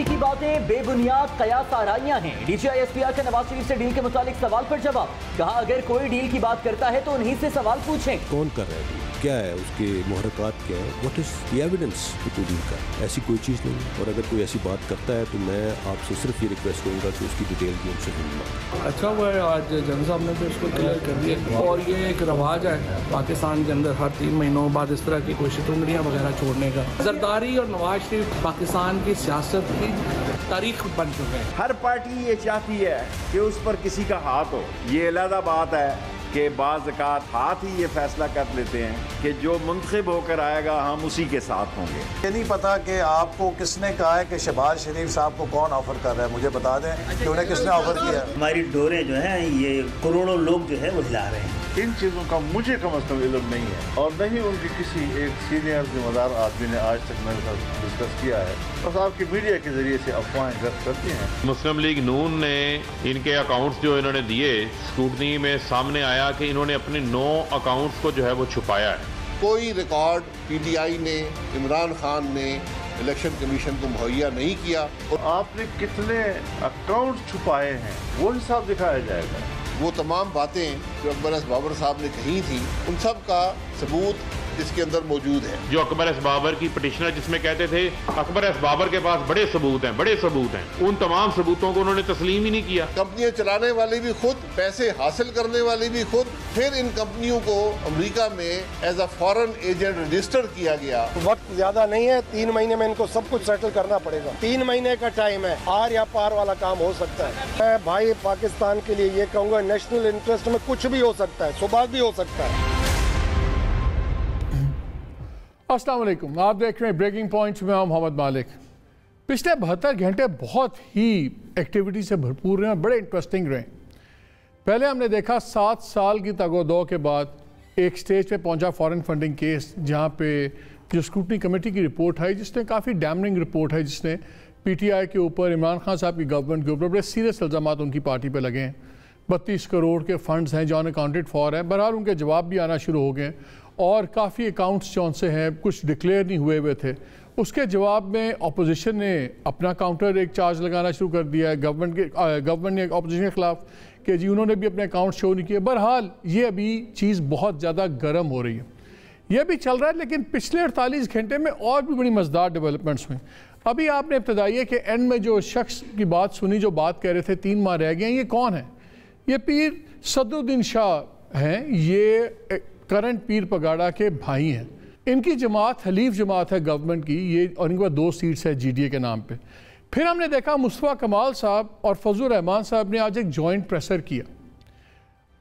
की बातें बेबुनियाद कयास आराइयां हैं। DGI-SPR का नवाज शरीफ से डील के मुतालिक सवाल पर जवाब। कहा अगर कोई डील की बात करता है तो उन्हीं से सवाल पूछें। कौन कर रहा है, क्या है उसके मुहरकात, क्या है, व्हाट इज द एविडेंस कि कोई डील का, ऐसी कोई चीज़ नहीं है। और अगर कोई ऐसी बात करता है तो मैं आपसे सिर्फ ये रिक्वेस्ट करूँगा कि उसकी डिटेल भी उनसे मिलना। अच्छा हुआ है आज जनरल साहब ने तो इसको क्लियर कर दिया। और ये एक रवाज है पाकिस्तान के अंदर हर 3 महीनों बाद इस तरह की कोई शिकंगड़ियाँ वगैरह छोड़ने का। जरदारी और नवाज शरीफ पाकिस्तान की सियासत की तारीख बन चुके हैं। हर पार्टी ये चाहती है कि उस पर किसी का हाथ हो। ये अलग बात है कि बाज़ ज़कात हाथ ही ये फैसला कर लेते हैं कि जो मुंतखब होकर आएगा हम उसी के साथ होंगे। ये नहीं पता कि आपको किसने कहा है कि शहबाज शरीफ साहब को कौन ऑफर कर रहा है, मुझे बता दें कि उन्हें किसने ऑफर किया है। हमारी डोरें जो हैं ये करोड़ों लोग जो है वो हिला रहे हैं। इन चीज़ों का मुझे कम अज़ कम इल्म नहीं है और नहीं उनकी किसी एक सीनियर जिम्मेदार आदमी ने आज तक मेरे साथ डिस्कस किया है। बस आपकी मीडिया के जरिए से अफवाहें गर्द करती हैं। मुस्लिम लीग नून ने इनके अकाउंट्स जो इन्होंने दिए, स्क्रूटनी में सामने आया कि इन्होंने अपने 9 अकाउंट्स को जो है वो छुपाया है। कोई रिकॉर्ड PTI ने, इमरान खान ने इलेक्शन कमीशन को मुहैया नहीं किया। और आपने कितने अकाउंट छुपाए हैं वो हिसाब दिखाया जाएगा। वो तमाम बातें जो अकबर एस बाबर साहब ने कही थी उन सब का सबूत इसके अंदर मौजूद है। जो अकबर एस बाबर की पिटिशनर जिसमें कहते थे अकबर एस बाबर के पास बड़े सबूत हैं, उन तमाम सबूतों को उन्होंने तस्लीम ही नहीं किया। कंपनियां चलाने वाले भी खुद, पैसे हासिल करने वाले भी खुद, फिर इन कंपनियों को अमेरिका में as a foreign agent register किया गया। वक्त ज्यादा नहीं है, 3 महीने में इनको सब कुछ सेटल करना पड़ेगा। 3 महीने का टाइम है, आर या पार वाला काम हो सकता है। मैं भाई पाकिस्तान के लिए ये कहूँगा, नेशनल इंटरेस्ट में कुछ भी हो सकता है, सुबह भी हो सकता है। अस्सलाम वालेकुम, आप देख रहे हैं ब्रेकिंग पॉइंट्स में। मैं मोहम्मद मालिक। पिछले 72 घंटे बहुत ही एक्टिविटी से भरपूर रहे हैं, बड़े इंटरेस्टिंग रहे। पहले हमने देखा 7 साल की तगोदो के बाद एक स्टेज पे पहुंचा फॉरेन फंडिंग केस, जहां पे जो स्क्रूटनी कमेटी की रिपोर्ट आई, जिसने काफ़ी डैमनिंग रिपोर्ट है, जिसने PTI के ऊपर, इमरान खान साहब की गवर्नमेंट के ऊपर बड़े सीरियस इल्ज़ामात उनकी पार्टी पर लगे हैं। 32 करोड़ के फंड्स हैं जो अनअकाउंटेड फॉर हैं। बहरहाल उनके जवाब भी आना शुरू हो गए और काफ़ी अकाउंट्स जौन से हैं कुछ डिक्लेयर नहीं हुए थे। उसके जवाब में अपोजिशन ने अपना काउंटर एक चार्ज लगाना शुरू कर दिया है गवर्नमेंट ने अपोजिशन के ख़िलाफ़ कि जी उन्होंने भी अपने अकाउंट शो नहीं किए। बहरहाल ये अभी चीज़ बहुत ज़्यादा गर्म हो रही है, ये भी चल रहा है। लेकिन पिछले 48 घंटे में और भी बड़ी मज़ेदार डेवलपमेंट्स हुई। अभी आपने इब्तदाई के एंड में जो शख्स की बात सुनी, जो बात कह रहे थे 3 माह रह गए हैं, ये कौन है? ये पीर सदरुद्दीन शाह हैं। ये करंट पीर पगाड़ा के भाई हैं। इनकी जमात हलीफ जमात है गवर्नमेंट की, ये और इनके पास 2 सीट्स है GDA के नाम पे। फिर हमने देखा मुस्तफ़ा कमाल साहब और फजलुर रहमान साहब ने आज एक जॉइंट प्रेसर किया।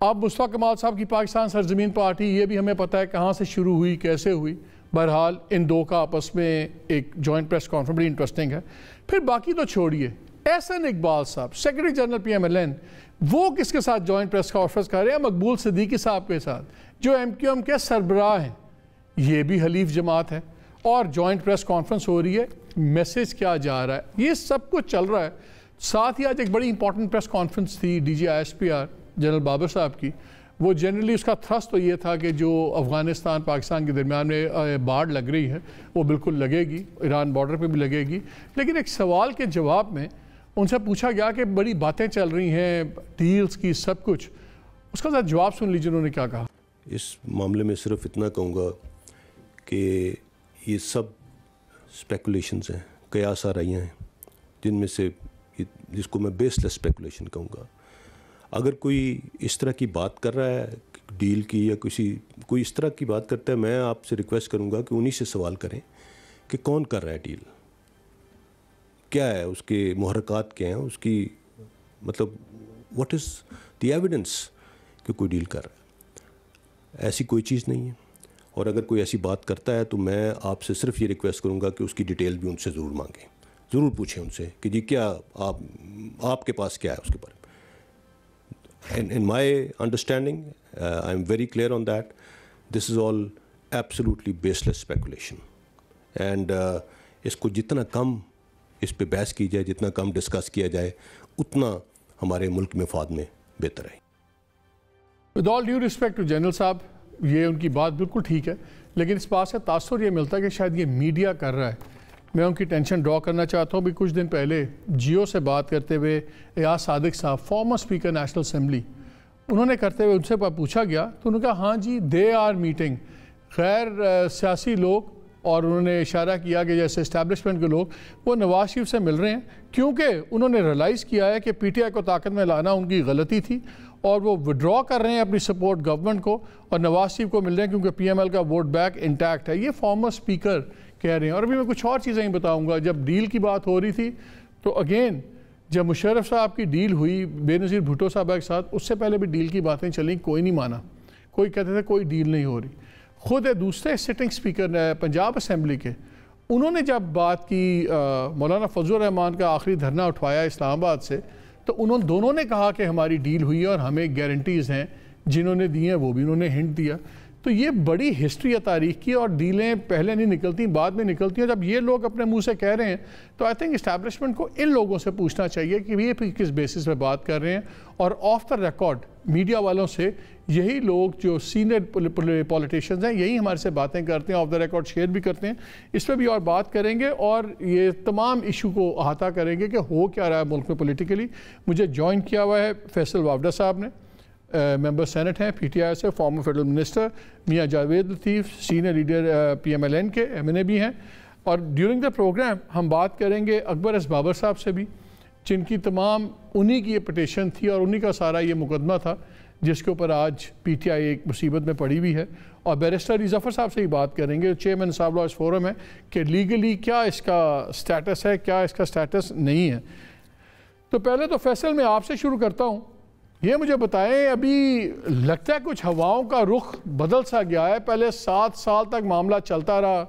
अब मुस्तफ़ा कमाल साहब की पाकिस्तान सरजमीन पार्टी, ये भी हमें पता है कहाँ से शुरू हुई, कैसे हुई। बहरहाल इन 2 का आपस में एक जॉइंट प्रेस कॉन्फ्रेंस बड़ी इंटरेस्टिंग है। फिर बाकी तो छोड़िए, एहसन इकबाल साहब सेक्रेटरी जनरल PMLN, वो किसके साथ जॉइंट प्रेस कॉन्फ्रेंस कर रहे हैं? मकबूल सिद्दीकी साहब के साथ, जो MQM के सरबराह हैं। ये भी हलीफ जमात है और जॉइंट प्रेस कॉन्फ्रेंस हो रही है। मैसेज क्या जा रहा है, ये सब कुछ चल रहा है। साथ ही आज एक बड़ी इंपॉर्टेंट प्रेस कॉन्फ्रेंस थी DGI-SPR जनरल बाबर साहब की। वो जनरली उसका थ्रस्ट तो ये था कि जो अफ़गानिस्तान पाकिस्तान के दरमियान में बाढ़ लग रही है वो बिल्कुल लगेगी, ईरान बॉर्डर पे भी लगेगी। लेकिन एक सवाल के जवाब में उनसे पूछा गया कि बड़ी बातें चल रही हैं डील्स की, सब कुछ। उसका साथ जवाब सुन लीजिए उन्होंने क्या कहा। इस मामले में सिर्फ इतना कहूँगा कि ये सब स्पेकुलेशंस हैं, कयास आराइयाँ हैं, जिनमें से जिसको मैं बेसलेस स्पेकुलेशन कहूँगा। अगर कोई इस तरह की बात कर रहा है डील की, या कोई इस तरह की बात करता है, मैं आपसे रिक्वेस्ट करूँगा कि उन्हीं से सवाल करें कि कौन कर रहा है डील, क्या है उसके मुहरकात, क्या हैं उसकी, मतलब व्हाट इज़ द एविडेंस कि कोई डील कर रहा है। ऐसी कोई चीज़ नहीं है। और अगर कोई ऐसी बात करता है तो मैं आपसे सिर्फ ये रिक्वेस्ट करूँगा कि उसकी डिटेल भी उनसे ज़रूर मांगें, ज़रूर पूछें उनसे कि जी क्या आपके पास क्या है उसके बारे में। In my understanding, I'm very clear on that. This is all absolutely baseless speculation. And इसको जितना कम इस पे बहस की जाए, जितना कम डिस्कस किया जाए, उतना हमारे मुल्क में फ़ायदे में बेहतर है। With all due respect to general साहब, ये उनकी बात बिल्कुल ठीक है, लेकिन इस बात से तासुर ये मिलता है कि शायद ये मीडिया कर रहा है। मैं उनकी टेंशन ड्रॉ करना चाहता हूँ। भी कुछ दिन पहले जियो से बात करते हुए एयाज सादिक साहब, फॉर्मर स्पीकर नेशनल असेंबली, उन्होंने करते हुए उनसे पूछा गया तो उन्होंने कहा हाँ जी दे आर मीटिंग गैर सियासी लोग, और उन्होंने इशारा किया कि जैसे इस्टेब्लिशमेंट के लोग वो नवाज शरीफ से मिल रहे हैं क्योंकि उन्होंने रियलाइज़ किया है कि पीटीआई को ताकत में लाना उनकी गलती थी और वो विड्रॉ कर रहे हैं अपनी सपोर्ट गवर्नमेंट को और नवाज शरीफ को मिल रहे हैं क्योंकि पीएमएल का वोट बैंक इंटैक्ट है। ये फॉर्मर स्पीकर कह रहे हैं। और अभी मैं कुछ और चीज़ें ही बताऊँगा। जब डील की बात हो रही थी तो अगेन जब मुशर्रफ साहब की डील हुई बेनज़ीर भुट्टो साहब के साथ, उससे पहले भी डील की बातें चली, कोई नहीं माना, कोई कहते थे कोई डील नहीं हो रही। खुद दूसरे सिटिंग स्पीकर पंजाब असम्बली के, उन्होंने जब बात की मौलाना फजल रहमान का आखिरी धरना उठवाया इस्लामाबाद से, तो उन्होंने दोनों ने कहा कि हमारी डील हुई है और हमें गारंटीज़ हैं, जिन्होंने दी हैं वो भी उन्होंने हिंट दिया। तो ये बड़ी हिस्ट्री है तारीख की, और डीलें पहले नहीं निकलती बाद में निकलती हैं। जब ये लोग अपने मुंह से कह रहे हैं तो आई थिंक इस्टेब्लिशमेंट को इन लोगों से पूछना चाहिए कि ये किस बेसिस पे बात कर रहे हैं। और ऑफ द रिकॉर्ड मीडिया वालों से यही लोग जो सीनियर पॉलिटिशियंस हैं यही हमारे से बातें करते हैं, ऑफ द रिकॉर्ड शेयर भी करते हैं। इस पर भी और बात करेंगे और ये तमाम इशू को अहाता करेंगे कि हो क्या रहा है मुल्क में पॉलिटिकली। मुझे ज्वाइन किया हुआ है फैसल वावडा साहब ने, मेंबर सेनेट हैं पीटीआई से, फॉर्मर फेडरल मिनिस्टर, मियाँ जावेद लतीफ़ सीनियर लीडर पीएमएलएन के एमएनए भी हैं। और ड्यूरिंग द प्रोग्राम हम बात करेंगे अकबर एस बाबर साहब से भी, जिनकी तमाम उन्हीं की ये पटिशन थी और उन्हीं का सारा ये मुकदमा था जिसके ऊपर आज पीटीआई एक मुसीबत में पड़ी हुई है। और बैरिस्टर अली ज़फ़र साहब से ही बात करेंगे, चेयरमैन साहब लॉ फोरम है, कि लीगली क्या इसका स्टेटस है, क्या इसका स्टेटस नहीं है। तो पहले तो फैसल मैं आपसे शुरू करता हूँ, ये मुझे बताएं, अभी लगता है कुछ हवाओं का रुख बदल सा गया है। पहले 7 साल तक मामला चलता रहा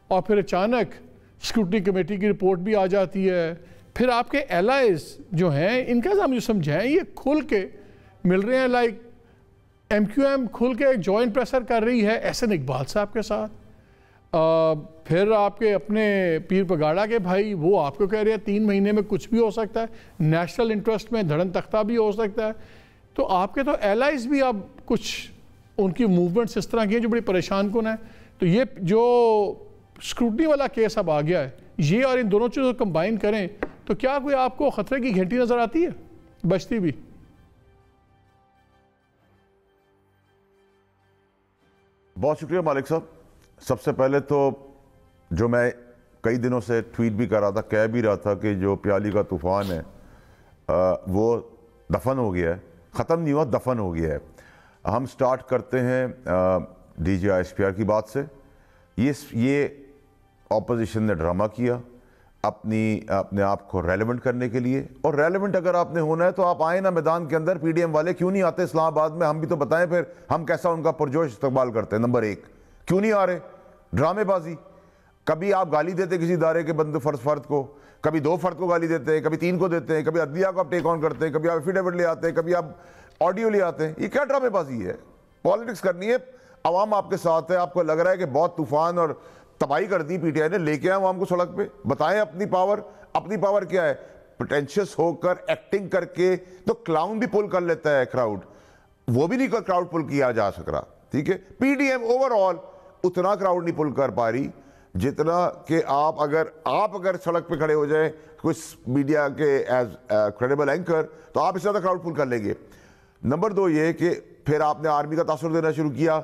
और फिर अचानक स्क्रूटनी कमेटी की रिपोर्ट भी आ जाती है, फिर आपके एलाइज जो हैं इनका हम जो समझाएं ये खुल के मिल रहे हैं, लाइक एमक्यूएम खुल के जॉइंट प्रेशर कर रही है एहसन इकबाल साहब के साथ, फिर आपके अपने पीर पगाड़ा के भाई वो आपको कह रहे हैं 3 महीने में कुछ भी हो सकता है, नेशनल इंटरेस्ट में धड़न तख्ता भी हो सकता है। तो आपके तो एलाइज भी अब कुछ उनकी मूवमेंट्स इस तरह की हैं जो बड़ी परेशान कुन है। तो ये जो स्क्रूटनी वाला केस अब आ गया है, ये और इन दोनों चीज़ों को कंबाइन करें तो क्या कोई आपको ख़तरे की घंटी नज़र आती है, बचती भी? बहुत शुक्रिया मालिक साहब। सबसे पहले तो जो मैं कई दिनों से ट्वीट भी कर रहा था, कह भी रहा था कि जो प्याली का तूफ़ान है वो दफन हो गया है, ख़त्म नहीं हुआ, दफन हो गया है। हम स्टार्ट करते हैं DGI-SPR की बात से। ये ऑपोजिशन ने ड्रामा किया अपने आप को रेलेवेंट करने के लिए, और रेलेवेंट अगर आपने होना है तो आप आए ना मैदान के अंदर। PDM वाले क्यों नहीं आते इस्लामाबाद में, हम भी तो बताएं फिर हम कैसा उनका पुरजोश इस्तकबाल करते हैं। नंबर 1, क्यों नहीं आ रहे? ड्रामेबाजी। कभी आप गाली देते किसी इदारे के बंदे फर्द को, कभी 2 फर्द को गाली देते हैं, कभी 3 को देते हैं, कभी अदलिया को आप टेक ऑन करते हैं, कभी आप एफिडेविट ले आते हैं, कभी आप ऑडियो ले आते हैं। ये क्या ड्रामेबाजी है? पॉलिटिक्स करनी है, अवाम आपके साथ है, आपको लग रहा है कि बहुत तूफान और तबाही कर दी पीटीआई ने, लेके आए आवाम को सड़क पे, बताएं अपनी पावर क्या है। प्रिटेंशियस होकर एक्टिंग करके तो क्लाउन भी पुल कर लेता है क्राउड, वो भी नहीं क्राउड पुल किया जा सक रहा, ठीक है। पीडीएम ओवरऑल उतना क्राउड नहीं पुल कर पा रही जितना कि आप अगर सड़क पे खड़े हो जाए कुछ मीडिया के एज क्रेडिबल एंकर तो आप इससे ज़्यादा क्राउड पुल कर लेंगे। नंबर 2 ये कि फिर आपने आर्मी का तासुर देना शुरू किया,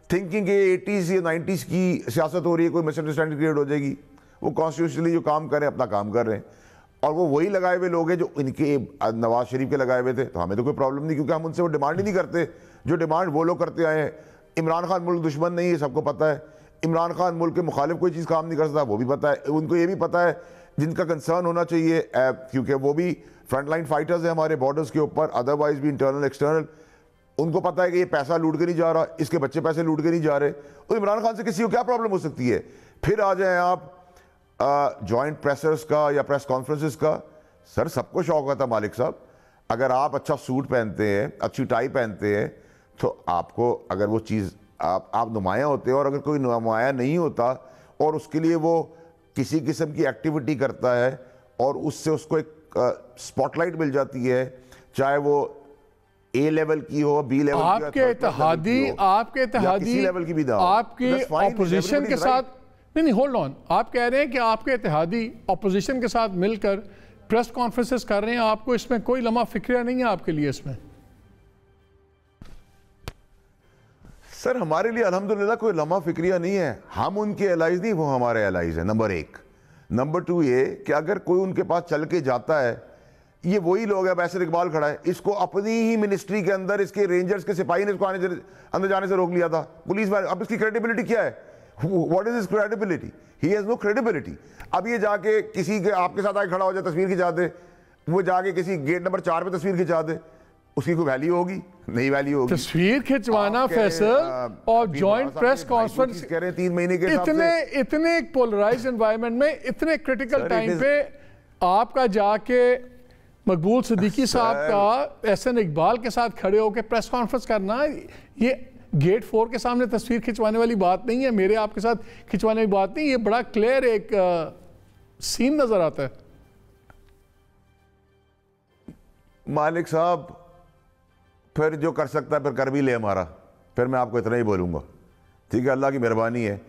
थिंकिंग के 80s या 90s की सियासत हो रही है, कोई मिसअंडरस्टैंडिंग क्रिएट हो जाएगी। वो कॉन्स्टिट्यूशनली जो काम करें अपना काम कर रहे हैं, और वो वही लगाए हुए लोग हैं जो इनके नवाज शरीफ के लगाए हुए थे। तो हमें तो कोई प्रॉब्लम नहीं, क्योंकि हम उनसे वो डिमांड ही नहीं करते जो डिमांड वो लोग करते आए हैं। इमरान खान मुल्क दुश्मन नहीं है, सबको पता है। इमरान खान मुल्क के मुखालिफ कोई चीज़ काम नहीं कर सकता, वो भी पता है। उनको ये भी पता है जिनका कंसर्न होना चाहिए, क्योंकि वो भी फ्रंट लाइन फाइटर्स हैं हमारे बॉर्डर्स के ऊपर, अदरवाइज भी इंटरनल एक्सटर्नल। उनको पता है कि ये पैसा लूट के नहीं जा रहा, इसके बच्चे पैसे लूट के नहीं जा रहे। तो इमरान खान से किसी को क्या प्रॉब्लम हो सकती है? फिर आ जाए आप जॉइंट प्रेसर्स का या प्रेस कॉन्फ्रेंसेस का। सर सबको शौक होता है मालिक साहब, अगर आप अच्छा सूट पहनते हैं, अच्छी टाई पहनते हैं, तो आपको अगर वो चीज़ आप नुमाया होते हैं, और अगर कोई नुमाया नहीं होता और उसके लिए वो किसी किस्म की एक्टिविटी करता है और उससे उसको एक स्पॉटलाइट मिल जाती है, चाहे वो A लेवल की हो, B लेवल आपके इत्तेहादी लेवल की भी ना हो, आपके ऑपोजिशन के साथ नहीं, होल्ड ऑन, आप कह रहे हैं कि आपके इत्तेहादी अपोजिशन के साथ मिलकर प्रेस कॉन्फ्रेंसेस कर रहे हैं, आपको इसमें कोई लम्हा फिक्रिया नहीं है आपके लिए इसमें? सर हमारे लिए अल्हम्दुलिल्लाह कोई लम्हा फिक्रिया नहीं है, हम उनके एलाइज नहीं, वो हमारे एलाइज हैं, नंबर एक। नंबर टू ये कि अगर कोई उनके पास चल के जाता है, ये वही लोग है, बैसर इकबाल खड़ा है, इसको अपनी ही मिनिस्ट्री के अंदर इसके रेंजर्स के सिपाही ने इसको अंदर जाने से रोक लिया था पुलिस में। अब इसकी क्रेडिबिलिटी क्या है? What is his credibility? He has no credibility. अब ये जाके किसी के आपके साथ आके खड़ा हो जाए, तस्वीर खिंचा दे, वो जाके किसी गेट नंबर 4 पे तस्वीर खिंचा दे, उसकी कोई वैल्यू होगी? नहीं वैल्यू होगी। तस्वीर खिंचवाना फैसल और जॉइंट प्रेस कॉन्फ्रेंस कह रहे हैं 3 महीने के इतने पोलराइज्ड एनवायरनमेंट में इतने क्रिटिकल टाइम पे आपका जाके मकबूल सिद्दीकी साहब का एहसन इकबाल के साथ खड़े होकर प्रेस कॉन्फ्रेंस करना, ये गेट 4 के सामने तस्वीर खिंचवाने वाली बात नहीं है, मेरे आपके साथ खिंचवाने वाली बात नहीं, ये बड़ा क्लियर एक सीन नजर आता है। मालिक साहब फिर जो कर सकता है फिर कर भी ले हमारा, फिर मैं आपको इतना ही बोलूँगा, ठीक है? अल्लाह की मेहरबानी है,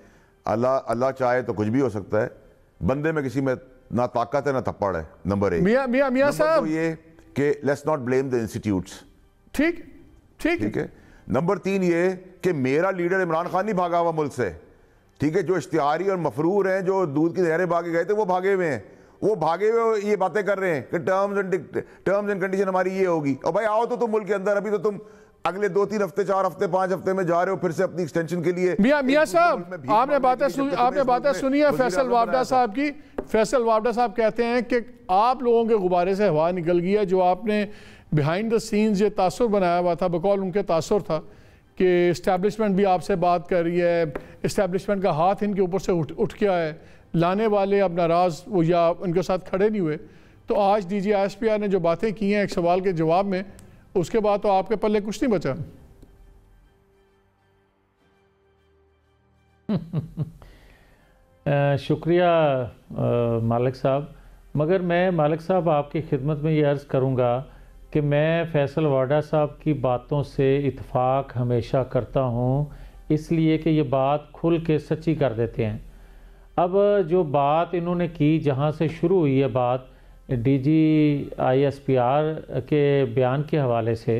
अल्लाह चाहे तो कुछ भी हो सकता है, बंदे में किसी में ना ताकत है ना थप्पड़ है, नंबर एक। मियां साहब ये कि let's not blame the institutes, ठीक है? नंबर 3 ये कि मेरा लीडर इमरान खान नहीं भागा हुआ मुल्क से, ठीक है? जो इश्तिहारी और मफरूर हैं, जो दूध की नहरें भागे गए थे, वो भागे हुए हैं, वो भागे हुए ये बातें कर रहे हैं कि टर्म्स एंड कंडीशन हमारी ये होगी। और भाई आओ तो तुम मुल्क के अंदर, अभी तो तुम अगले 2-3 हफ्ते 4 हफ्ते 5 हफ्ते में जा रहे हो फिर से अपनी एक्सटेंशन के लिए। मियां साहब आपने बातें सुनी है फैसल वावडा साहब की। फैसल वावडा साहब कहते हैं कि आप लोगों के गुब्बारे से हवा निकल गई है, जो आपने बिहाइंड द सीन्स ये तासुर बनाया हुआ था, बकौल उनके तासुर था कि इस्टेब्लिशमेंट भी आपसे बात कर रही है, इस्टेब्लिशमेंट का हाथ इनके ऊपर से उठ गया है, लाने वाले अब नाराज़ वो या उनके साथ खड़े नहीं हुए। तो आज DGISPR ने जो बातें की हैं एक सवाल के जवाब में, उसके बाद तो आपके पल्ले कुछ नहीं बचा। शुक्रिया मालिक साहब, मगर मैं मालिक साहब आपकी खिदमत में ये अर्ज़ करूँगा कि मैं फैसल वाडा साहब की बातों से इत्फाक हमेशा करता हूँ, इसलिए कि ये बात खुल के सच्ची कर देते हैं। अब जो बात इन्होंने की, जहाँ से शुरू हुई है बात DGISPR के बयान के हवाले से,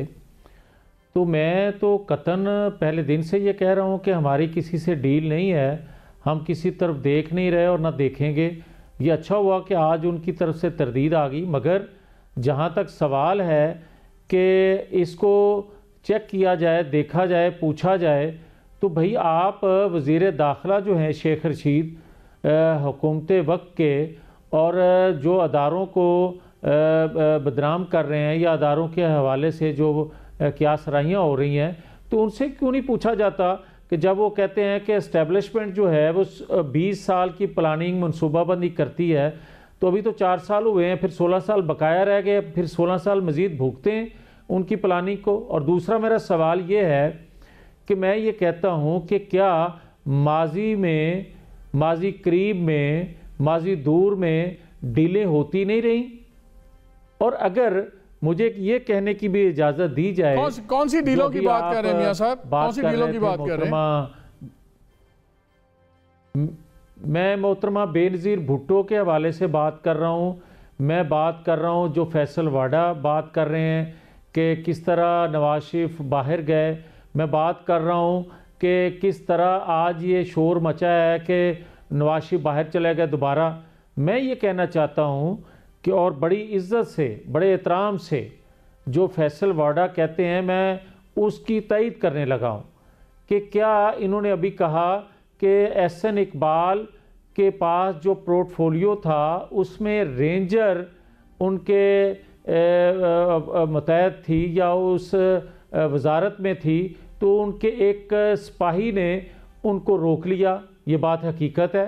तो मैं तो कतन पहले दिन से ये कह रहा हूँ कि हमारी किसी से डील नहीं है, हम किसी तरफ देख नहीं रहे और ना देखेंगे। ये अच्छा हुआ कि आज उनकी तरफ से तरदीद आ गई, मगर जहाँ तक सवाल है कि इसको चेक किया जाए, देखा जाए, पूछा जाए, तो भाई आप वज़ीर दाखिला जो हैं शेख रशीद हुकूमत वक्त के, और जो अदारों को बदनाम कर रहे हैं या अदारों के हवाले से जो क्या सराहियाँ हो रही हैं, तो उनसे क्यों नहीं पूछा जाता कि जब वो कहते हैं कि इस्टेब्लिशमेंट जो है वो 20 साल की प्लानिंग मनसूबाबंदी करती है, तो अभी तो 4 साल हुए हैं, फिर 16 साल बकाया रह गए, फिर 16 साल मज़ीद भुगते हैं उनकी प्लानिंग को। और दूसरा मेरा सवाल ये है कि मैं ये कहता हूँ कि क्या माजी में, माजी करीब में, माजी दूर में डीलें होती नहीं रही? और अगर मुझे ये कहने की भी इजाज़त दी जाए, कौन सी डीलों की बात कर रहे हैं मियां साहब? कौन सी डीलों की बात कर रहे हैं? मैं मोहतरमा बेनज़ीर भुट्टो के हवाले से बात कर रहा हूँ, मैं बात कर रहा हूँ जो फैसल वाडा बात कर रहे हैं कि किस तरह नवाज शरीफ बाहर गए, मैं बात कर रहा हूँ कि किस तरह आज ये शोर मचा है कि नवाज शरीफ बाहर चले गए दोबारा। मैं ये कहना चाहता हूँ कि और बड़ी इज़्ज़त से, बड़े एहतराम से जो फैसल वाडा कहते हैं, मैं उसकी तईद करने लगा हूँ कि क्या इन्होंने अभी कहा कि एहसन इकबाल के पास जो पोर्टफोलियो था उसमें रेंजर उनके मुतहद थी या उस वजारत में थी, तो उनके एक सिपाही ने उनको रोक लिया, ये बात हकीकत है।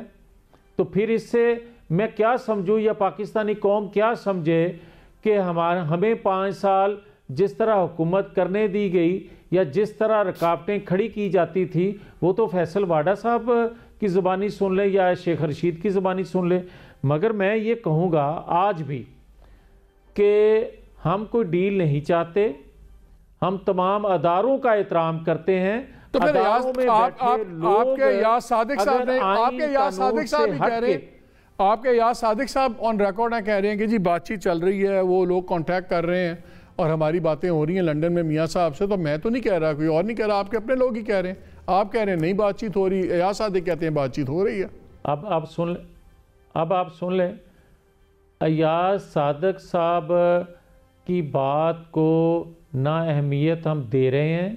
तो फिर इससे मैं क्या समझूँ या पाकिस्तानी कौम क्या समझे कि हमें 5 साल जिस तरह हुकूमत करने दी गई या जिस तरह रुकावटें खड़ी की जाती थी, वो तो फैसल वाडा साहब की ज़ुबानी सुन ले या शेख रशीद की ज़ुबानी सुन ले। मगर मैं ये कहूँगा आज भी कि हम कोई डील नहीं चाहते, हम तमाम अदारों का एहतराम करते हैं, तो फिर आपके याद सादिक साहब ने, आपके याद सादिक साहब भी कह रहे हैं, आपके याद सादिक साहब ऑन रिकॉर्ड है, कह रहे हैं कि जी बातचीत चल रही है, वो लोग कांटेक्ट कर रहे हैं और हमारी बातें हो रही हैं लंदन में मियाँ साहब से। तो मैं तो नहीं कह रहा, कोई और नहीं कह रहा, आपके अपने लोग ही कह रहे हैं। आप कह रहे हैं नहीं बातचीत हो रही, याद सादिक कहते हैं बातचीत हो रही है। अब आप सुन लें अयाज सादिक साहब की बात को ना अहमियत हम दे रहे हैं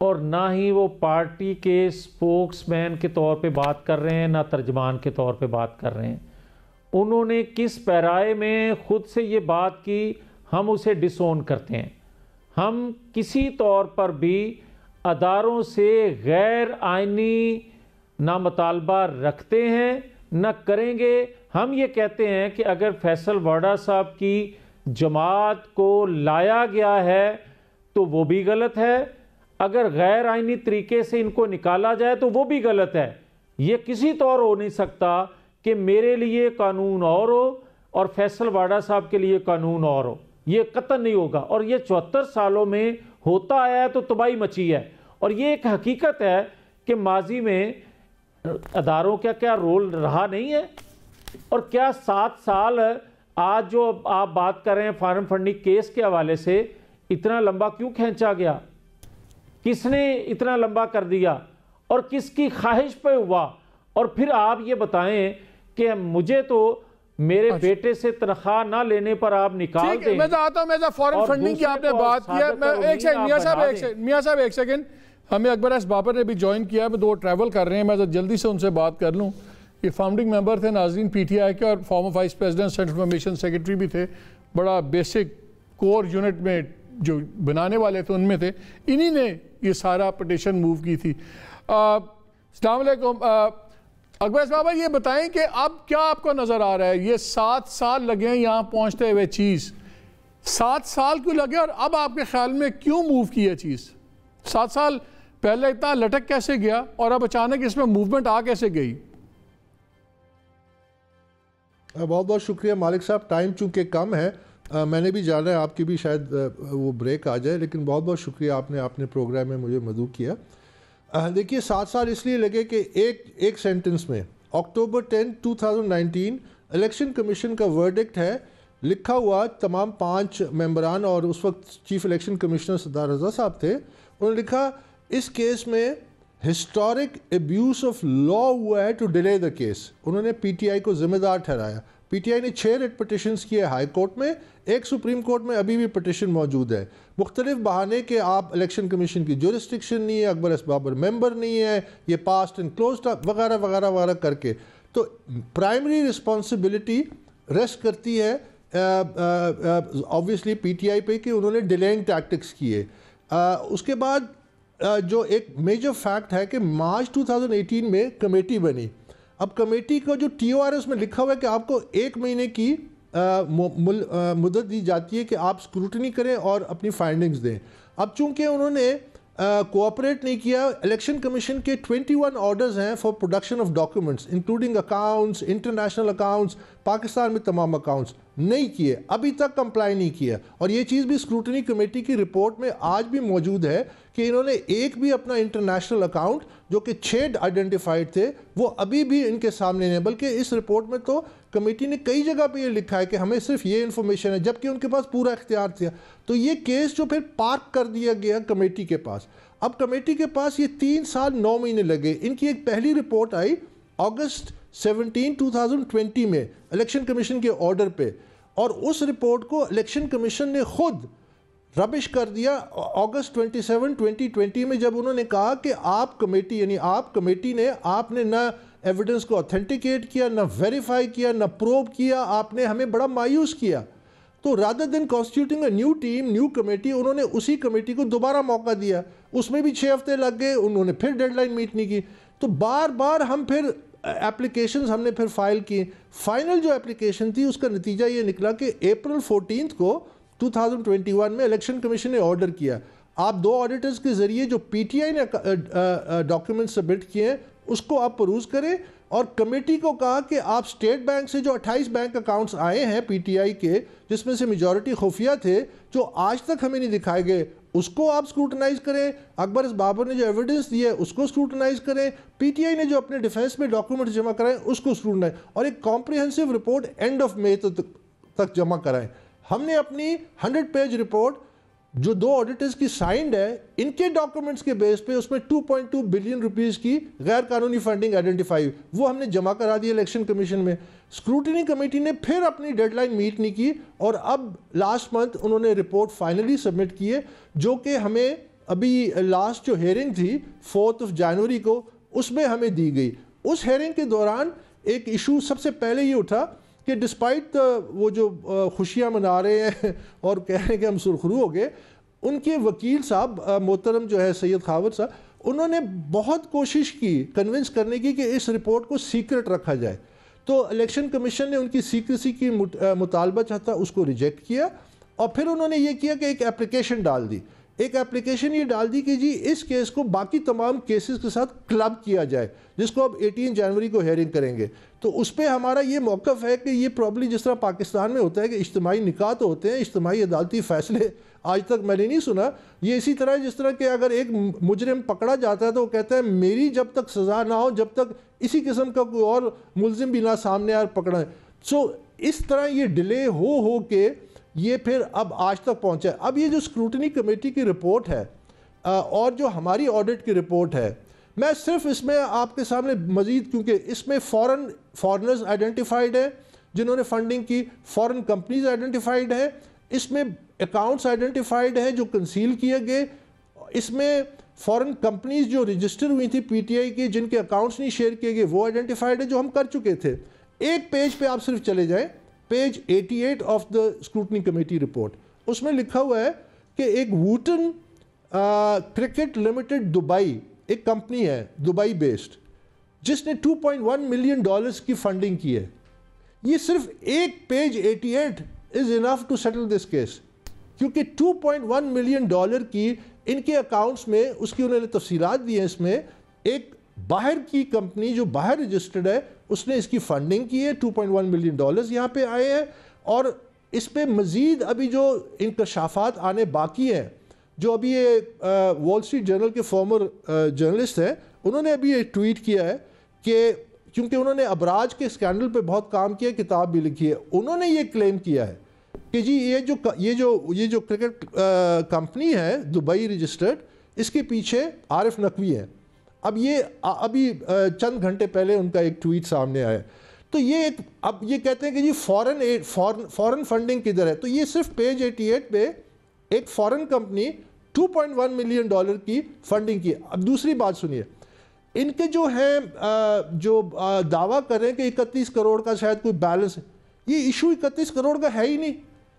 और ना ही वो पार्टी के स्पोक्समैन के तौर पे बात कर रहे हैं, ना तर्जमान के तौर पे बात कर रहे हैं। उन्होंने किस पैराए में ख़ुद से ये बात की, हम उसे डिसोन करते हैं। हम किसी तौर पर भी अदारों से गैर आइनी ना मुतालबा रखते हैं न करेंगे। हम ये कहते हैं कि अगर फैसल वाडा साहब की जमात को लाया गया है तो वो भी गलत है, अगर गैर आइनी तरीके से इनको निकाला जाए तो वो भी गलत है। ये किसी तौर हो नहीं सकता कि मेरे लिए कानून और हो और फैसल वाडा साहब के लिए कानून और हो, ये कतई नहीं होगा। और ये 74 सालों में होता आया है तो तबाही मची है। और ये एक हकीकत है कि माजी में अदारों का क्या रोल रहा नहीं है। और क्या 7 साल आज जो आप बात कर रहे हैं फार्म फंडिंग केस के हवाले से, इतना लंबा क्यों खींचा गया, किसने इतना लंबा कर दिया और किसकी ख्वाहिश पे हुआ? और फिर आप ये बताएं कि मुझे तो मेरे बेटे से तनख्वाह ना लेने पर आप निकाल दें। मैं आता हूं, मैं फॉरेन फंडिंग की आपने बात की है। मैं एक सेकंड मियां साहब एक सेकंड, हमें अकबर एस बाबर ने भी ज्वाइन किया है, वो 2 ट्रैवल कर रहे हैं, मैं जल्दी से उनसे बात कर लूँ। ये फाउंडिंग मेंबर थे नाजरीन PTI के और farmer vice president central information secretary भी थे, बड़ा बेसिक कोर यूनिट में जो बनाने वाले थे उनमें थे। इन्हीं ने ये सारा पटिशन मूव की थी। अस्सलाम वालेकुम अकबर एस बाबर, ये बताएं कि अब क्या आपको नज़र आ रहा है, ये 7 साल लगे हैं यहाँ पहुँचते हुए, चीज़ 7 साल क्यों लगे और अब आपके ख्याल में क्यों मूव की है चीज़? 7 साल पहले इतना लटक कैसे गया और अब अचानक इसमें मूवमेंट आ कैसे गई? बहुत बहुत शुक्रिया मालिक साहब। टाइम चूँकि कम है, मैंने भी जाना है, आपकी भी शायद वो ब्रेक आ जाए, लेकिन बहुत बहुत शुक्रिया आपने अपने प्रोग्राम में मुझे मदऊ किया। देखिए 7 साल इसलिए लगे कि एक सेंटेंस में अक्टूबर 10, 2019 इलेक्शन कमीशन का वर्डिक्ट है, लिखा हुआ तमाम 5 मेंबरान और उस वक्त चीफ इलेक्शन कमिश्नर सरदार रज़ा साहब थे। उन्होंने लिखा इस केस में हिस्टोरिक एब्यूज़ ऑफ लॉ हुआ है टू डिले द केस। उन्होंने PTI को जिम्मेदार ठहराया। PTI ने 6 रिट पटिशन्स किए हाई कोर्ट में, एक सुप्रीम कोर्ट में अभी भी पटिशन मौजूद है। मुख्तलिफ बहाने के आप इलेक्शन कमीशन की जुरिस्डिक्शन नहीं है, अकबर एस बाबर मेंबर नहीं है, ये पास्ट एंड क्लोज्ड वगैरह वगैरह वगैरह करके, तो प्राइमरी रिस्पॉन्सिबिलिटी रेस्ट करती है ऑब्वियसली PTI पे कि उन्होंने डिलेइंग टैक्टिक्स किए। उसके बाद जो एक मेजर फैक्ट है कि मार्च 2018 में कमेटी बनी। अब कमेटी का जो TORS में लिखा हुआ है कि आपको 1 महीने की मुद्दत दी जाती है कि आप स्क्रूटनी करें और अपनी फाइंडिंग्स दें। अब चूंकि उन्होंने कोऑपरेट नहीं किया, इलेक्शन कमीशन के 21 ऑर्डर्स हैं for production of documents including accounts, international accounts, Pakistan में तमाम अकाउंट्स नहीं किए, अभी तक कंप्लाई नहीं किया। और ये चीज़ भी स्क्रूटनी कमेटी की रिपोर्ट में आज भी मौजूद है कि इन्होंने एक भी अपना इंटरनेशनल अकाउंट जो कि 6 आइडेंटिफाइड थे वो अभी भी इनके सामने नहीं है। बल्कि इस रिपोर्ट में तो कमेटी ने कई जगह पे ये लिखा है कि हमें सिर्फ ये इन्फॉर्मेशन है, जबकि उनके पास पूरा इख्तियार था। तो ये केस जो फिर पार्क कर दिया गया कमेटी के पास। अब कमेटी के पास ये 3 साल 9 महीने लगे। इनकी एक पहली रिपोर्ट आई अगस्त 17, 2020 में इलेक्शन कमीशन के ऑर्डर पे, और उस रिपोर्ट को इलेक्शन कमीशन ने खुद रबिश कर दिया अगस्त 27, 2020 में, जब उन्होंने कहा कि आप कमेटी यानी आप कमेटी ने आपने ना एविडेंस को ऑथेंटिकेट किया, ना वेरीफाई किया, ना प्रोब किया, आपने हमें बड़ा मायूस किया। तो rather than constituting a new team, new committee, उन्होंने उसी कमेटी को दोबारा मौका दिया। उसमें भी 6 हफ्ते लग गए, उन्होंने फिर डेडलाइन मीट नहीं की। तो बार बार हम फिर एप्लीकेशंस हमने फिर फाइल की। फाइनल जो एप्लीकेशन थी उसका नतीजा ये निकला कि अप्रैल 14 को 2021 में इलेक्शन कमीशन ने ऑर्डर किया, आप 2 ऑडिटर्स के ज़रिए जो PTI ने डॉक्यूमेंट सबमिट किए हैं उसको आप परूज करें, और कमेटी को कहा कि आप स्टेट बैंक से जो 28 बैंक अकाउंट्स आए हैं PTI के, जिसमें से मेजॉरिटी खुफिया थे, जो आज तक हमें नहीं दिखाए गए, उसको आप स्क्रूटनाइज करें, अकबर इस बाबर ने जो एविडेंस दिया है उसको स्क्रूटनाइज करें, पीटीआई ने जो अपने डिफेंस में डॉक्यूमेंट्स जमा कराए उसको स्क्रूटनाइज, और एक comprehensive report end of May तक जमा कराएं। हमने अपनी 100 पेज रिपोर्ट जो 2 ऑडिटर्स की साइंड है, इनके डॉक्यूमेंट्स के बेस पे उसमें 2.2 बिलियन रुपीस की गैर कानूनी फंडिंग आइडेंटिफाई, वो हमने जमा करा दी इलेक्शन कमीशन में। स्क्रूटनी कमेटी ने फिर अपनी डेडलाइन मीट नहीं की और अब लास्ट मंथ उन्होंने रिपोर्ट फाइनली सबमिट की है, जो कि हमें अभी लास्ट जो हेयरिंग थी 4 जनवरी को उसमें हमें दी गई। उस हेयरिंग के दौरान एक इशू सबसे पहले ये उठा कि डिस्पाइट वो जो खुशियाँ मना रहे हैं और कह रहे हैं कि हम सुरखरू हो गए, उनके वकील साहब मोहतरम जो है सैयद खावर साहब, उन्होंने बहुत कोशिश की कन्विंस करने की कि इस रिपोर्ट को सीक्रेट रखा जाए। तो इलेक्शन कमीशन ने उनकी सीक्रेसी की मुतालबा चाहता उसको रिजेक्ट किया और फिर उन्होंने ये किया कि एक एप्लीकेशन डाल दी। एक एप्लीकेशन ये डाल दी कि जी इस केस को बाकी तमाम केसेस के साथ क्लब किया जाए, जिसको अब 18 जनवरी को हेयरिंग करेंगे। तो उस पर हमारा ये मौक़िफ़ है कि ये प्रॉब्ली जिस तरह पाकिस्तान में होता है कि इज्तिमाई निकाह तो होते हैं, इज्तिमाई अदालती फ़ैसले आज तक मैंने नहीं सुना। ये इसी तरह जिस तरह कि अगर एक मुजरिम पकड़ा जाता है तो वो कहता है मेरी जब तक सज़ा ना हो, जब तक इसी किस्म का कोई और मुलजिम भी ना सामने आए पकड़ा। सो इस तरह ये डिले हो के ये फिर अब आज तक पहुंचा है। अब ये जो स्क्रूटनी कमेटी की रिपोर्ट है और जो हमारी ऑडिट की रिपोर्ट है, मैं सिर्फ इसमें आपके सामने मजीद, क्योंकि इसमें फॉरेनर्स आइडेंटिफाइड है जिन्होंने फंडिंग की, फॉरेन कंपनीज आइडेंटिफाइड है, इसमें अकाउंट्स आइडेंटिफाइड हैं जो कंसील किए गए, इसमें फॉरेन कंपनीज जो रजिस्टर हुई थी पीटीआई की जिनके अकाउंट्स नहीं शेयर किए गए वो आइडेंटिफाइड है, जो हम कर चुके थे। एक पेज पे आप सिर्फ चले जाएं, page 88 of the scrutiny committee report, उसमें लिखा हुआ है कि एक वूटन क्रिकेट लिमिटेड दुबई एक कंपनी है दुबई बेस्ड, जिसने $2.1 मिलियन की फंडिंग की है। ये सिर्फ एक page 88 is enough to settle this case, क्योंकि $2.1 मिलियन की इनके अकाउंट्स में उसकी उन्होंने तफसीलात दी हैं। इसमें एक बाहर की कंपनी जो बाहर रजिस्टर्ड है उसने इसकी फंडिंग की है, $2.1 मिलियन यहाँ पे आए हैं, और इस पर मज़ीद अभी जो इंकशाफात आने बाकी हैं, जो अभी ये वॉल स्ट्रीट जर्नल के फॉर्मर जर्नलिस्ट हैं, उन्होंने अभी ये ट्वीट किया है कि क्योंकि उन्होंने अबराज के स्कैंडल पे बहुत काम किया, किताब भी लिखी है, उन्होंने ये क्लेम किया है कि जी ये जो क्रिकेट कंपनी है दुबई रजिस्टर्ड, इसके पीछे आरिफ नकवी है। अब ये अभी चंद घंटे पहले उनका एक ट्वीट सामने आया, तो ये एक, अब ये कहते हैं कि जी फॉरेन फंडिंग किधर है, तो ये सिर्फ पेज 88 पे एक फॉरेन कंपनी $2.1 मिलियन की फंडिंग की। अब दूसरी बात सुनिए, इनके जो हैं जो दावा कर रहे हैं कि 31 करोड़ का शायद कोई बैलेंस है, ये इशू 31 करोड़ का है ही नहीं।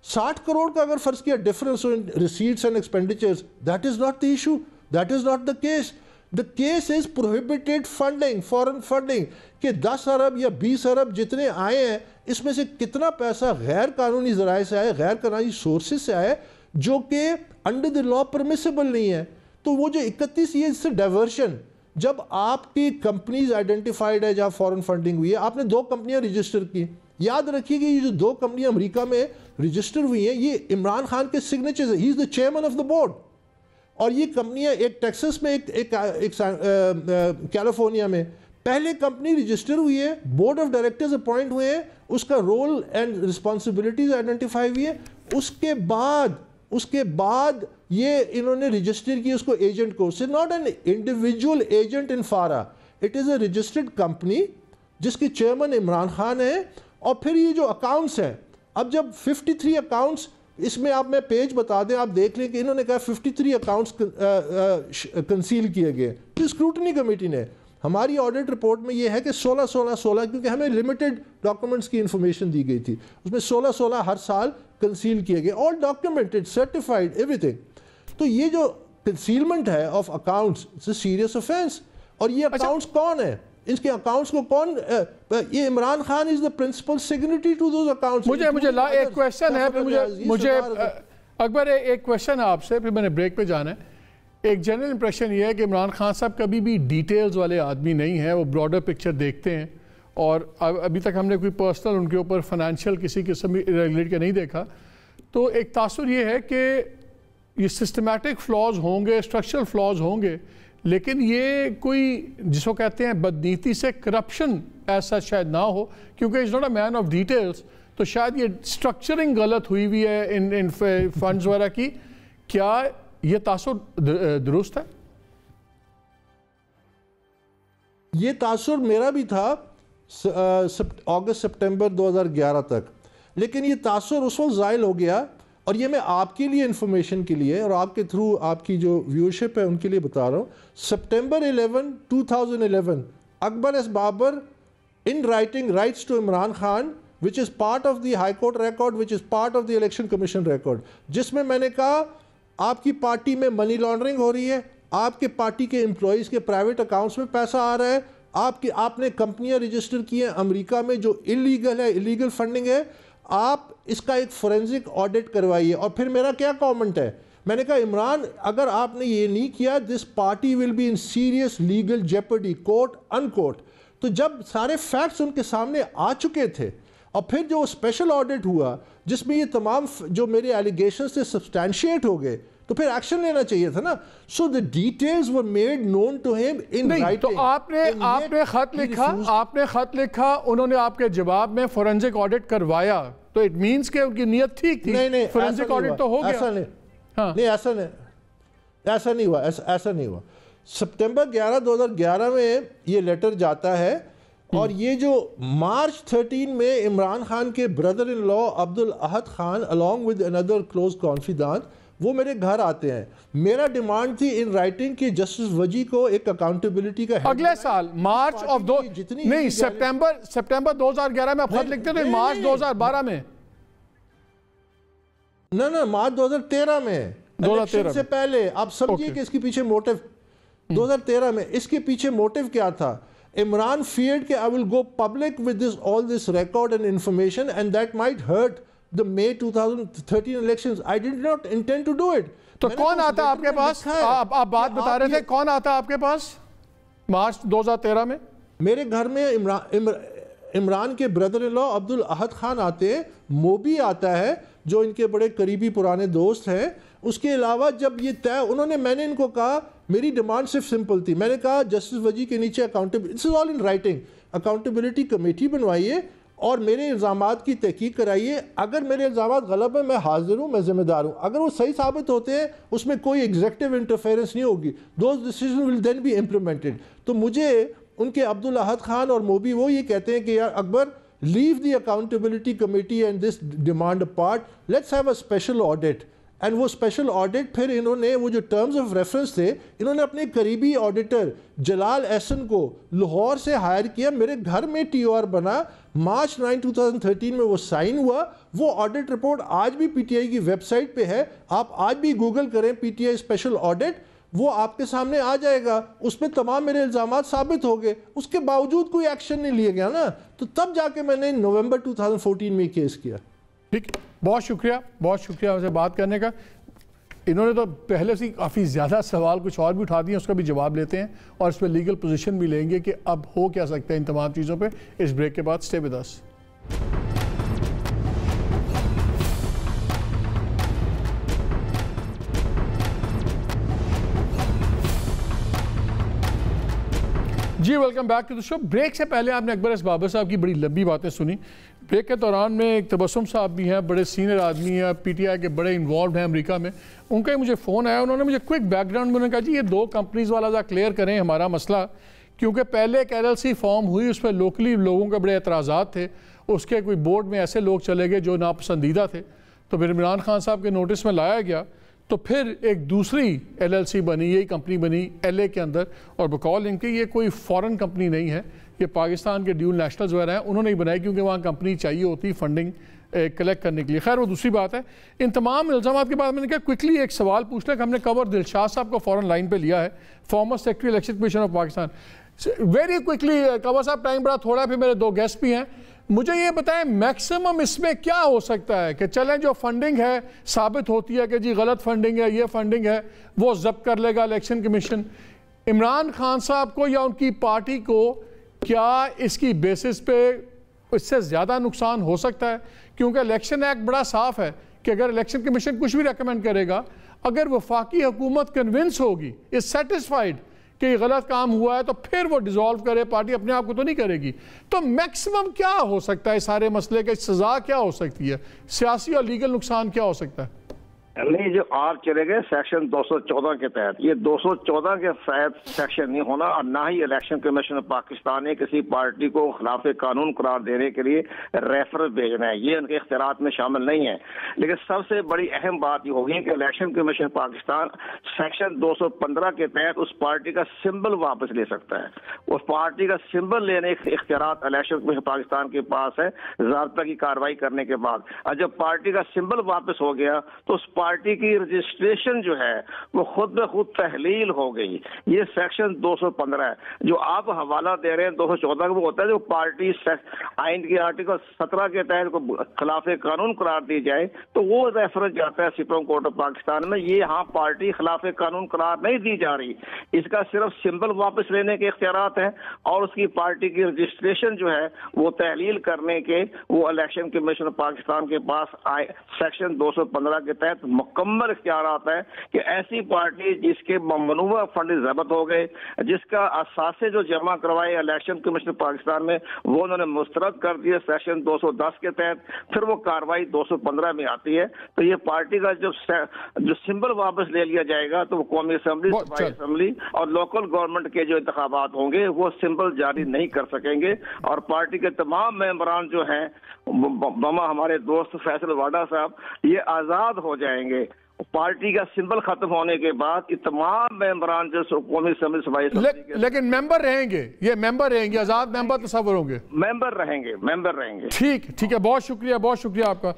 60 करोड़ का अगर फर्ज किया difference in receipts and expenditures, that is not the issue, that is not the case. The case is prohibited funding, foreign funding, कि 10 अरब या 20 अरब जितने आए हैं, इसमें से कितना पैसा गैर कानूनी जराए से आए, गैर कानूनी सोर्सेज से आए, जो कि अंडर द लॉ परमिसिबल नहीं है। तो वो जो 31 ये इससे डाइवर्शन, जब आपकी कंपनीज आइडेंटिफाइड है जहाँ फॉरेन फंडिंग हुई है, आपने 2 कंपनियां रजिस्टर की, याद रखिए कि ये जो 2 कंपनियां अमेरिका में रजिस्टर हुई हैं, ये इमरान खान के सिग्नेचर्स है, he is the chairman of the board. और ये कंपनियां एक टेक्सास में, एक कैलिफोर्निया में, पहले कंपनी रजिस्टर हुई है, बोर्ड ऑफ डायरेक्टर्स अपॉइंट हुए हैं, उसका रोल एंड रिस्पॉन्सिबिलिटीज आइडेंटिफाई हुई है, उसके बाद ये इन्होंने रजिस्टर की उसको एजेंट को, it's not an individual agent in FARA, it is a registered company जिसके चेयरमैन इमरान खान है। और फिर ये जो अकाउंट्स हैं, अब जब 53 अकाउंट्स, इसमें आप मैं पेज बता दें, आप देख लें कि इन्होंने कहा 53 अकाउंट्स कंसील किए गए। तो स्क्रूटनी कमेटी ने, हमारी ऑडिट रिपोर्ट में ये है कि 16, क्योंकि हमें लिमिटेड डॉक्यूमेंट्स की इंफॉर्मेशन दी गई थी, उसमें 16 हर साल कंसील किए गए, ऑल डॉक्यूमेंटेड, सर्टिफाइड, एवरीथिंग। तो ये जो कंसीलमेंट है of accounts, it's a serious offence. और ये अकाउंट्स कौन है, इसके अकाउंट्स को कौन, ये Imran Khan is the principal signatory to those accounts. मुझे एक क्वेश्चन है, मुझे अकबर एक क्वेश्चन है आपसे, फिर मैंने ब्रेक पे जाना है। एक जनरल इंप्रेशन ये है कि इमरान खान साहब कभी भी डिटेल्स वाले आदमी नहीं है, वो ब्रॉडर पिक्चर देखते हैं, और अभी तक हमने कोई पर्सनल उनके ऊपर फाइनेंशियल किसी किस्म की इरेगुलरिटी का नहीं देखा। तो एक तासुर ये है कि ये सिस्टमेटिक फ्लॉज होंगे, स्ट्रक्चरल फ्लॉज होंगे, लेकिन ये कोई जिसको कहते हैं बदनीति से करप्शन ऐसा शायद ना हो, क्योंकि is not a man of details, तो शायद ये स्ट्रक्चरिंग गलत हुई हुई है इन फंड्स वगैरह की। क्या ये तासुर दुरुस्त है? ये तासुर मेरा भी था अगस्त सितंबर 2011 तक, लेकिन ये तासुर उस वक्त ज़ायल हो गया। और ये मैं आपके लिए इंफॉर्मेशन के लिए और आपके थ्रू आपकी जो व्यूअरशिप है उनके लिए बता रहा हूँ। सितंबर 11, 2011 Akbar S Babar in writing writes to Imran Khan which is part of the High Court record, which is part of the Election Commission record, जिसमें मैंने कहा आपकी पार्टी में मनी लॉन्ड्रिंग हो रही है, आपके पार्टी के एम्प्लॉयज़ के प्राइवेट अकाउंट्स में पैसा आ रहा है, आपने कंपनियां रजिस्टर की हैं अमेरिका में जो इलीगल है, इलीगल फंडिंग है, आप इसका एक फोरेंसिक ऑडिट करवाइए। और फिर मेरा क्या कमेंट है, मैंने कहा इमरान अगर आपने ये नहीं किया this party will be in serious legal Jeopardy, quote unquote. तो जब सारे फैक्ट्स उनके सामने आ चुके थे और फिर जो स्पेशल ऑडिट हुआ जिसमें ये तमाम जो मेरे एलिगेशंस थे सब्सटैंशिएट हो गए, तो फिर एक्शन लेना चाहिए था ना। So the details were made known to him in writing. तो आपने खत लिखा, उन्होंने आपके जवाब में फोरेंसिक ऑडिट करवाया, तो इट मींस के उनकी नीयत ठीक थी। नहीं, फोरेंसिक ऑडिट तो हो गया। ऐसा नहीं, हाँ। नहीं ऐसा नहीं हुआ। सितंबर 11, 2011 में ये लेटर जाता है और ये जो मार्च 13 में इमरान खान के brother in law Abdul Ahad Khan along with another close confident वो मेरे घर आते हैं। मेरा डिमांड थी इन राइटिंग कि जस्टिस वजी को एक अकाउंटेबिलिटी का अगले साल मार्च ऑफ सितंबर 2011 में आप खत लिखते थे, मार्च 2012 में ना मार्च 2013 में, 2013 से पहले। आप समझिए कि इसके पीछे मोटिव 2013 में इसके पीछे मोटिव क्या था। इमरान feared कि I will go public with all this record and information and that might hurt the May 2013 elections. I did not intend to do it. तो कौन आता आपके पास? आप बात बता रहे थे, कौन आता आपके पास मार्च 2013 में? मेरे घर में इमरान के ब्रदर इन लॉ अब्दुल अहद खान आते, मोबी आता है जो इनके बड़े करीबी पुराने दोस्त हैं। उसके अलावा जब ये तय मैंने इनको कहा, मेरी डिमांड सिर्फ सिंपल थी, मैंने कहा जस्टिस वजी के नीचे accountability, it's all in writing, accountability committee बनवाइए और मेरे इल्ज़ामात की तहकीक कराइए। अगर मेरे इल्ज़ामात गलत हैं मैं हाजिर हूँ, मैं जिम्मेदार हूँ। अगर वो सही साबित होते हैं उसमें कोई एग्जेक्टिव इंटरफेरेंस नहीं होगी, those decision will then be implemented. तो मुझे उनके अब्दुल अहद खान और मोबी वो ये कहते हैं कि यार Akbar leave the accountability committee and this demand apart, let's have a special audit. And वो स्पेशल ऑडिट फिर इन्होंने वो जो टर्म्स ऑफ रेफरेंस थे इन्होंने अपने करीबी ऑडिटर जलाल एहसन को लाहौर से हायर किया, मेरे घर में TOR बना, मार्च 9, 2013 में वो साइन हुआ। वो ऑडिट रिपोर्ट आज भी PTI की वेबसाइट पे है, आप आज भी गूगल करें PTI स्पेशल ऑडिट, वो आपके सामने आ जाएगा। उसमें तमाम मेरे इल्ज़ामात साबित हो गए, उसके बावजूद कोई एक्शन नहीं लिया गया ना, तो तब जाके मैंने नवंबर 2014 में केस किया। ठीक, बहुत शुक्रिया हमसे बात करने का। इन्होंने तो पहले से काफ़ी ज़्यादा सवाल कुछ और भी उठा दिए, उसका भी जवाब लेते हैं और इस पर लीगल पोजीशन भी लेंगे कि अब हो क्या सकता है इन तमाम चीज़ों पे। इस ब्रेक के बाद स्टे विद अस। जी welcome back to the show. Break से पहले आपने अकबर एस बाबर साहब की बड़ी लंबी बातें सुनी। ब्रेक के दौरान में एक तबस्सुम साहब भी हैं, बड़े सीनियर आदमी हैं, PTI के बड़े इन्वॉल्व हैं अमेरिका में। उनका मुझे फ़ोन आया, उन्होंने मुझे क्विक बैकग्राउंड में उन्होंने कहा जी ये 2 कंपनीज़ वाला ज़रा क्लियर करें हमारा मसला, क्योंकि पहले एक LLC फॉर्म हुई, उस पर लोकली लोगों के बड़े एतराज़ात थे, उसके कोई बोर्ड में ऐसे लोग चले गए जो नापसंदीदा थे, तो फिर इमरान खान साहब के नोटिस में लाया गया। तो फिर एक दूसरी LLC बनी, यही कंपनी बनी LA के अंदर, और बकौल इनके ये कोई फ़ॉरेन कंपनी नहीं है, ये पाकिस्तान के ड्यूल नेशनल्स वगैरह हैं, उन्होंने ही बनाई क्योंकि वहाँ कंपनी चाहिए होती फंडिंग कलेक्ट करने के लिए। खैर वो दूसरी बात है। इन तमाम इल्ज़ामात के बाद मैंने कहा क्विकली एक सवाल पूछना कि हमने कवर दिलशाद साहब को फ़ौरन लाइन पर लिया है, former secretary election commission of Pakistan. Very quickly cover साहब, टाइम बड़ा थोड़ा, फिर मेरे 2 गेस्ट भी हैं, मुझे ये बताएं मैक्सिमम इसमें क्या हो सकता है कि चलें जो फंडिंग है साबित होती है कि जी गलत फंडिंग है, ये फंडिंग है, वो जब्त कर लेगा इलेक्शन कमीशन, इमरान खान साहब को या उनकी पार्टी को क्या इसकी बेसिस पे इससे ज़्यादा नुकसान हो सकता है? क्योंकि इलेक्शन एक्ट बड़ा साफ है कि अगर इलेक्शन कमीशन कुछ भी रेकमेंड करेगा, अगर वफाकी हुकूमत कन्विंस होगी, इज सेटिस्फाइड कि ये गलत काम हुआ है, तो फिर वो डिसॉल्व करे, पार्टी अपने आप को तो नहीं करेगी। तो मैक्सिमम क्या हो सकता है सारे मसले का, सजा क्या हो सकती है, सियासी और लीगल नुकसान क्या हो सकता है? नहीं, जो आप चले गए सेक्शन 214 के तहत, ये 214 के तहत सेक्शन नहीं होना, और ना ही इलेक्शन कमीशन ऑफ पाकिस्तान ने किसी पार्टी को खिलाफ कानून करार देने के लिए रेफर भेजना है, ये उनके इख्तियारात में शामिल नहीं है। लेकिन सबसे बड़ी अहम बात ये होगी कि इलेक्शन कमीशन पाकिस्तान सेक्शन 215 के तहत उस पार्टी का सिंबल वापस ले सकता है। उस पार्टी का सिंबल लेने के इख्तियारात इलेक्शन कमीशन पाकिस्तान के पास है ज़ाब्ता की कार्रवाई करने के बाद। और जब पार्टी का सिंबल वापस हो गया तो उस पार्टी की रजिस्ट्रेशन जो है वो खुद ब खुद तहलील हो गई। ये सेक्शन 215 है। जो आप हवाला दे रहे हैं 214 का, वो होता है जो पार्टी आइन के आर्टिकल 17 के तहत खिलाफ कानून करार दी जाए तो वो रेफरेंस जाता है सुप्रीम कोर्ट ऑफ पाकिस्तान में। ये यहाँ पार्टी खिलाफ कानून करार नहीं दी जा रही, इसका सिर्फ सिंबल वापस लेने के इख्तियारात हैं और उसकी पार्टी की रजिस्ट्रेशन जो है वो तहलील करने के वो इलेक्शन कमीशन ऑफ पाकिस्तान के पास सेक्शन 215 के तहत मुकम्मल इख्तियारात है कि ऐसी पार्टी जिसके ममनूआ फंड जब्त हो गए, जिसका असासे जो जमा करवाए इलेक्शन कमीशन पाकिस्तान में वो उन्होंने मुस्तरद कर दिए सेक्शन 210 के तहत, फिर वो कार्रवाई 215 में आती है। तो ये पार्टी का जो सिंबल वापस ले लिया जाएगा तो वो कौमी असम्बली, सूबाई असम्बली और लोकल गवर्नमेंट के जो इंतखाबात होंगे वो सिंबल जारी नहीं कर सकेंगे और पार्टी के तमाम मेंबरान जो हैं, बमा हमारे दोस्त फैसल वाडा साहब, ये आज़ाद हो जाएंगे। पार्टी का सिंबल खत्म होने के बाद ये तमाम मेंबरान जो कौमी असम्बली, सूबाई असम्बली लेकिन मेंबर रहेंगे, ये मेंबर रहेंगे, आज़ाद मेंबर तस्वर होंगे, मेंबर रहेंगे। ठीक है, बहुत शुक्रिया आपका।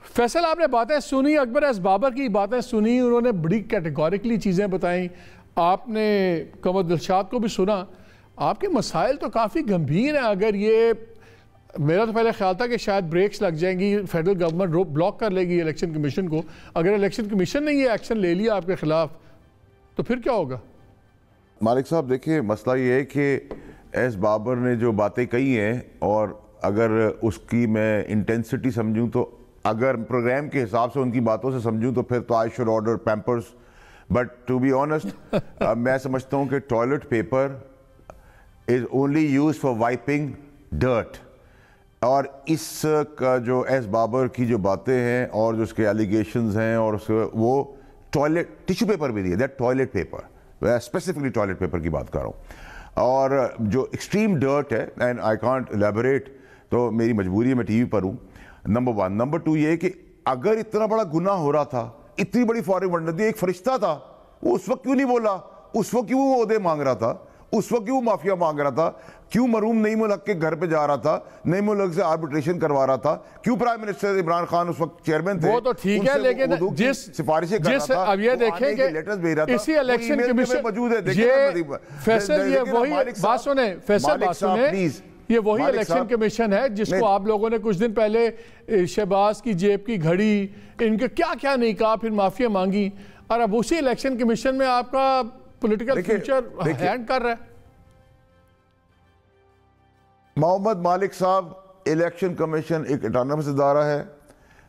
फैसल, आपने बातें सुनी, अकबर एस बाबर की बातें सुनी, उन्होंने बड़ी कैटेगोरिकली चीज़ें बताई, आपने कमर दिलशाद को भी सुना। आपके मसाइल तो काफ़ी गंभीर हैं। अगर ये, मेरा तो पहले ख्याल था कि शायद ब्रेक्स लग जाएंगी, फेडरल गवर्नमेंट ब्लॉक कर लेगी इलेक्शन कमीशन को। अगर इलेक्शन कमीशन ने ये एक्शन ले लिया आपके खिलाफ तो फिर क्या होगा? मालिक साहब देखिए, मसला ये है कि एस बाबर ने जो बातें कही हैं और अगर उसकी मैं इंटेंसिटी समझूं तो, अगर प्रोग्राम के हिसाब से उनकी बातों से समझूं तो फिर तो I should order Pampers, but to be honest मैं समझता हूं कि toilet paper is only use for wiping dirt. और इस का जो एस बाबर की जो बातें हैं और जो उसके एलिगेशंस हैं और वो टॉयलेट टिश्यू पेपर भी दिए, दैट टॉयलेट पेपर, मैं स्पेसिफिकली टॉयलेट पेपर की बात कर रहा हूँ। और जो एक्सट्रीम डर्ट है, एंड आई कांट एलैबोरेट, तो मेरी मजबूरी है, मैं टीवी पर हूँ, नंबर 1। नंबर 2 ये कि अगर इतना बड़ा गुनाह हो रहा था, इतनी बड़ी फौरी मंडती, एक फरिश्ता था, वो उस वक्त क्यों नहीं बोला? उस वक्त क्यों वो ओहदे मांग रहा था? उस वक्त क्यों माफिया मांग रहा था? क्यों मरूम नईम उल हक के घर पे जा रहा था, नईम उल हक से आर्बिट्रेशन करवा रहा था? क्यों प्राइम मिनिस्टर इमरान खान उस वक्त चेयरमैन थे? वो तो ठीक है, लेकिन जिस सिफारिशें कर रहा था, अब ये देखें कि लेटर्स भेज रहा था, इसी इलेक्शन कमीशन मौजूद है। ये फैसल, ये वही बात सुने, फैसल बात सुने, ये वही इलेक्शन कमीशन है जिसको आप लोगों ने कुछ दिन पहले शहबाज की जेब की घड़ी, इनके क्या क्या नहीं कहा, फिर माफिया मांगी, और अब उसी इलेक्शन कमीशन में आपका पॉलिटिकल फ्यूचर हैंड कर रहा है। मोहम्मद मालिक साहब, इलेक्शन कमीशन एक ऑटोनमस इदारा है,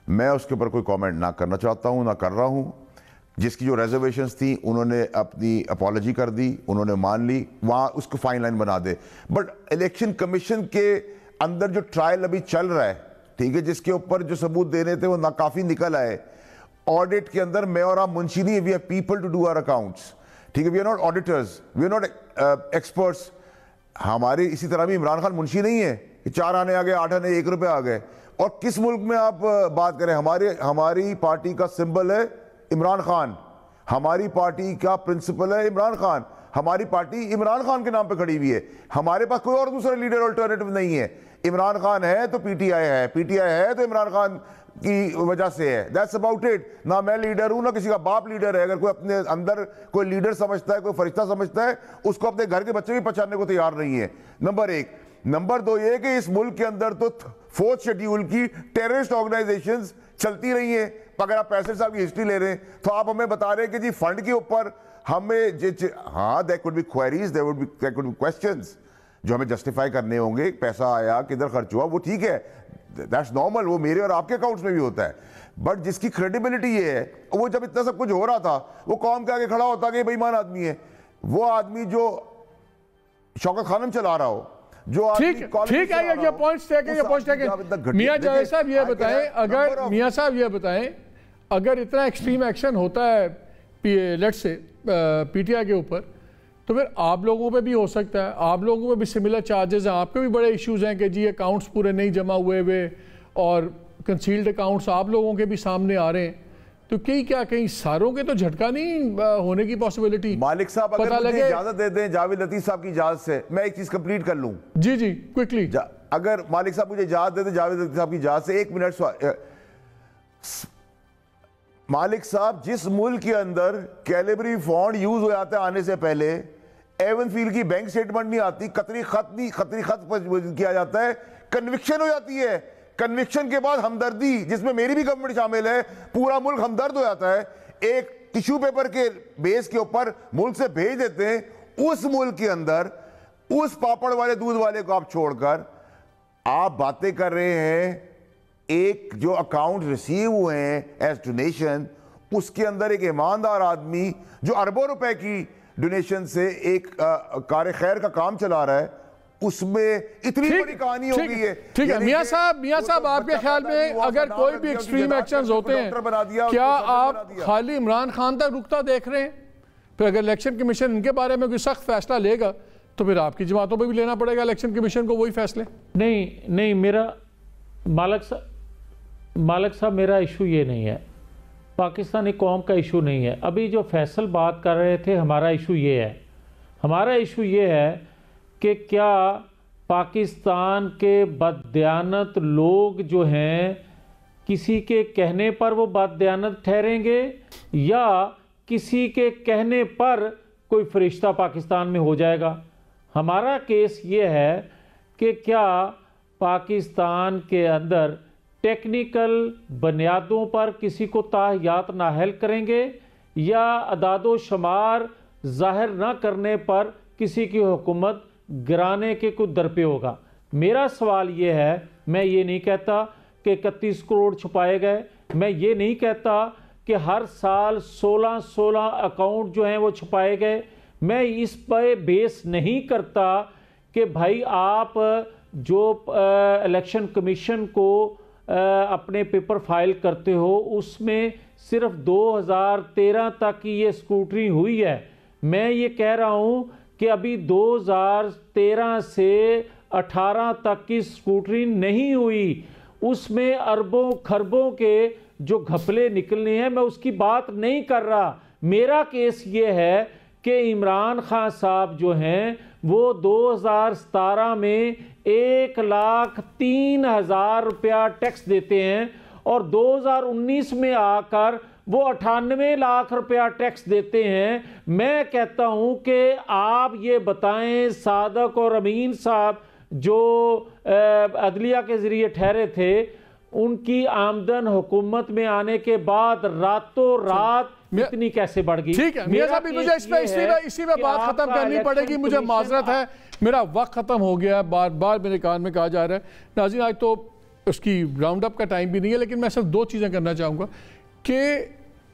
मैं उसके ऊपर कोई कमेंट ना करना चाहता हूं, ना कर रहा हूं। जिसकी जो रिजर्वेशंस थी उन्होंने अपनी अपॉलॉजी कर दी, उन्होंने मान ली, वहाँ उसको फाइन लाइन बना दे। बट इलेक्शन कमीशन के अंदर जो ट्रायल अभी चल रहा है, ठीक है, जिसके ऊपर जो सबूत दे रहे थे वो नाकाफी निकल आए। ऑडिट के अंदर मैं और आप मुंशी नहीं, we are people to do our accounts, ठीक है, we are not auditors, we are not experts. हमारे इसी तरह भी इमरान खान मुंशी नहीं है कि 4 आने आ गए, 8 आने 1 रुपये आ गए। और किस मुल्क में आप बात करें, हमारी पार्टी का सिंबल है इमरान खान, हमारी पार्टी का प्रिंसिपल है इमरान खान, हमारी पार्टी इमरान खान के नाम पे खड़ी हुई है, हमारे पास कोई और दूसरा लीडर अल्टरनेटिव नहीं है। इमरान खान है तो पीटीआई है, पीटीआई है तो इमरान खान की वजह से है, दैट्स अबाउट इट। ना मैं लीडर हूं, ना किसी का बाप लीडर है। अगर कोई अपने अंदर कोई लीडर समझता है, कोई फरिश्ता समझता है, उसको अपने घर के बच्चे भी पहचानने को तैयार नहीं है, नंबर 1। नंबर 2 ये कि इस मुल्क के अंदर तो 4th शेड्यूल की टेररिस्ट ऑर्गेनाइजेशंस चलती रही हैं। अगर आप पैसे साहब की हिस्ट्री ले रहे हैं तो आप हमें बता रहे हैं कि जी फंड के ऊपर हमें हाँ, there could be queries, there could be questions, जो हमें जस्टिफाई करने होंगे, पैसा आया किधर खर्च हुआ, वो ठीक है, दैट्स नॉर्मल, वो मेरे और आपके अकाउंट्स में भी होता है। बट जिसकी क्रेडिबिलिटी ये है, वो जब इतना सब कुछ हो रहा था वो कौम के आगे खड़ा होता कि बेईमान आदमी है, वो आदमी जो शौकत खानम चला रहा हो, जो ठीक है, ये पॉइंट्स थे। मियां जावेद साहब ये बताएं, अगर मियां साहब ये बताएं, अगर इतना एक्सट्रीम एक्शन होता है लेट्स से पीटीआई के ऊपर, तो फिर आप लोगों पे भी हो सकता है, आप लोगों पे भी सिमिलर चार्जेस हैं, आपके भी बड़े इश्यूज हैं कि जी अकाउंट्स पूरे नहीं जमा हुए और कंसील्ड अकाउंट्स आप लोगों के भी सामने आ रहे हैं, तो कहीं सारों के तो झटका नहीं होने की पॉसिबिलिटी? मालिक साहब अगर मुझे इजाजत दे दें जावेद लतीफ साहब की इजाजत से, मैं एक चीज कंप्लीट कर लूं। जी क्विकली, अगर मालिक साहब मुझे इजाजत दे दें जावेद लतीफ साहब की इजाजत से, 1 मिनट। मालिक साहब, जिस मुल्क के अंदर कैलिबरी फंड यूज हो जाता है आने से पहले, एवनफील्ड की बैंक स्टेटमेंट नहीं आती, खतरी खत किया जाता है, कन्विक्शन हो जाती है, कन्विक्शन के बाद हमदर्दी, जिसमें मेरी भी गवर्नमेंट शामिल है, पूरा मुल्क हमदर्द हो जाता है, एक टिश्यू पेपर के बेस के ऊपर मुल्क से भेज देते हैं। उस मुल्क के अंदर उस पापड़ वाले दूध वाले को आप छोड़कर आप बातें कर रहे हैं एक जो अकाउंट रिसीव हुए हैं एज डोनेशन, उसके अंदर एक ईमानदार आदमी जो अरबों रुपए की डोनेशन से एक कार खैर का काम चला रहा है, उसमें इतनी बड़ी कहानी हो गई है। ठीक है मियां साहब आपके ख्याल में अगर कोई भी एक्सट्रीम एक्शंस होते हैं, क्या आप खाली इमरान खान तक रुकता देख रहे हैं? फिर अगर इलेक्शन कमीशन इनके बारे में कोई सख्त फैसला लेगा तो फिर आपकी जमातों पर भी लेना पड़ेगा इलेक्शन कमीशन को वही फैसले। नहीं, मेरा मालिक साहब मेरा इशू ये नहीं है, पाकिस्तानी कौम का इशू नहीं है। अभी जो फैसल बात कर रहे थे, हमारा इशू ये है, हमारा इशू ये है कि क्या पाकिस्तान के बददियानत लोग जो हैं किसी के कहने पर वो बददियानत ठहरेंगे या किसी के कहने पर कोई फरिश्ता पाकिस्तान में हो जाएगा। हमारा केस ये है कि क्या पाकिस्तान के अंदर टेक्निकल बुनियादों पर किसी को ताहियात नाहल करेंगे या अदादो शुमार जाहिर ना करने पर किसी की हुकूमत गिराने के कुछ दर पे होगा। मेरा सवाल ये है, मैं ये नहीं कहता कि 31 करोड़ छुपाए गए, मैं ये नहीं कहता कि हर साल 16 अकाउंट जो हैं वो छुपाए गए, मैं इस पर बेस नहीं करता कि भाई आप जो इलेक्शन कमीशन को अपने पेपर फाइल करते हो उसमें सिर्फ 2013 तक की ये स्क्रूटनी हुई है। मैं ये कह रहा हूँ कि अभी 2013 से 18 तक की स्क्रूटनी नहीं हुई, उसमें अरबों खरबों के जो घपले निकलने हैं, मैं उसकी बात नहीं कर रहा। मेरा केस ये है कि इमरान खान साहब जो हैं वो 2017 में 1,03,000 रुपया टैक्स देते हैं और 2019 में आकर वो 98 लाख रुपया टैक्स देते हैं। मैं कहता हूं कि आप ये बताएं, सादक और अमीन साहब जो अदलिया के जरिए ठहरे थे, उनकी आमदन हुकूमत में आने के बाद रातों रात इतनी कैसे बढ़ गई? ठीक है मियां साहब, मुझे इसी में बात खत्म करनी पड़ेगी, मुझे माजरत है, मेरा वक्त खत्म हो गया, बार बार मेरे कान में कहा जा रहा है। नाज़रीन, आज तो उसकी राउंड अप का टाइम भी नहीं है, लेकिन मैं सिर्फ 2 चीज़ें करना चाहूँगा कि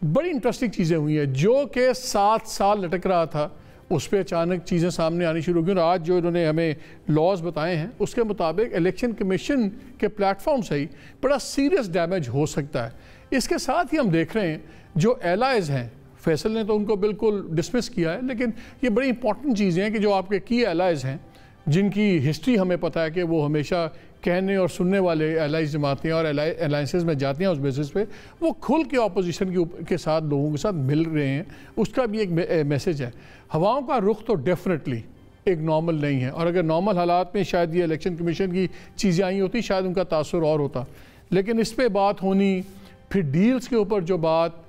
बड़ी इंटरेस्टिंग चीज़ें हुई हैं। जो कि 7 साल लटक रहा था, उस पर अचानक चीज़ें सामने आनी शुरू हुई और आज जो इन्होंने हमें लॉज बताए हैं उसके मुताबिक इलेक्शन कमीशन के प्लेटफॉर्म से ही बड़ा सीरियस डैमेज हो सकता है। इसके साथ ही हम देख रहे हैं जो एलाइज़ हैं, फैसल ने तो उनको बिल्कुल डिसमिस किया है, लेकिन ये बड़ी इंपॉर्टेंट चीज़ें हैं कि जो आपके की एलाइज़ हैं, जिनकी हिस्ट्री हमें पता है कि वो हमेशा कहने और सुनने वाले एलाइज जमाते हैं और अलाइंसेस में जाते हैं, उस बेसिस पे वो खुल के ऑपोजिशन के साथ लोगों के साथ मिल रहे हैं, उसका भी एक मैसेज है। हवाओं का रुख तो डेफिनेटली एक नॉर्मल नहीं है, और अगर नॉर्मल हालात में शायद ये इलेक्शन कमीशन की चीज़ें आई होती, शायद उनका तासुर और होता, लेकिन इस पर बात होनी, फिर डील्स के ऊपर जो बात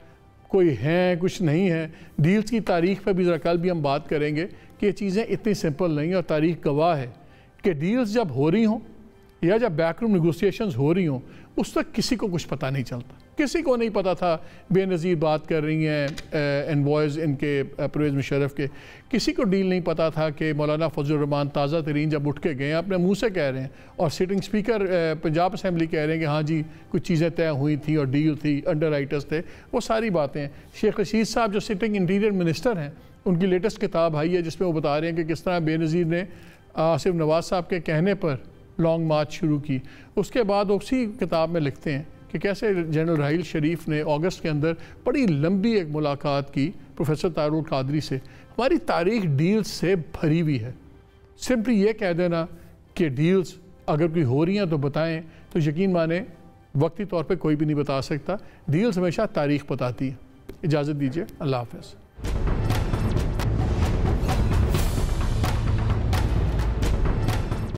कोई हैं कुछ नहीं है, डील्स की तारीख पर भी ज़रा कल भी हम बात करेंगे कि ये चीज़ें इतनी सिंपल नहीं, और तारीख गवाह है कि डील्स जब हो रही हों या जब बैकरूम नेगोशिएशंस हो रही हों उस तक किसी को कुछ पता नहीं चलता। किसी को नहीं पता था बेनज़ीर बात कर रही हैं एनवॉयज़ इनके परवेज़ मुशर्रफ के, किसी को डील नहीं पता था कि मौलाना फजल रहमान ताज़ा तरीन जब उठ के गए अपने मुंह से कह रहे हैं और सिटिंग स्पीकर पंजाब असम्बली कह रहे हैं कि हाँ जी कुछ चीज़ें तय हुई थी और डील थी, अंडर राइटर्स थे, वो सारी बातें। शेख रशीद साहब जो सिटिंग इंटीरियर मिनिस्टर हैं उनकी लेटेस्ट किताब आई है जिसमें वो बता रहे हैं कि किस तरह बेनज़ीर ने आसिफ नवाज़ साहब के कहने पर लॉन्ग मार्च शुरू की। उसके बाद उसी किताब में लिखते हैं कि कैसे जनरल राहील शरीफ ने अगस्त के अंदर बड़ी लंबी एक मुलाकात की प्रोफेसर तारुल कादरी से। हमारी तारीख डील्स से भरी हुई है। सिंपली ये कह देना कि डील्स अगर कोई हो रही हैं तो बताएं, तो यकीन माने वक्ती तौर पे कोई भी नहीं बता सकता। डील्स हमेशा तारीख बताती है। इजाज़त दीजिए, अल्लाह हाफ़िज़।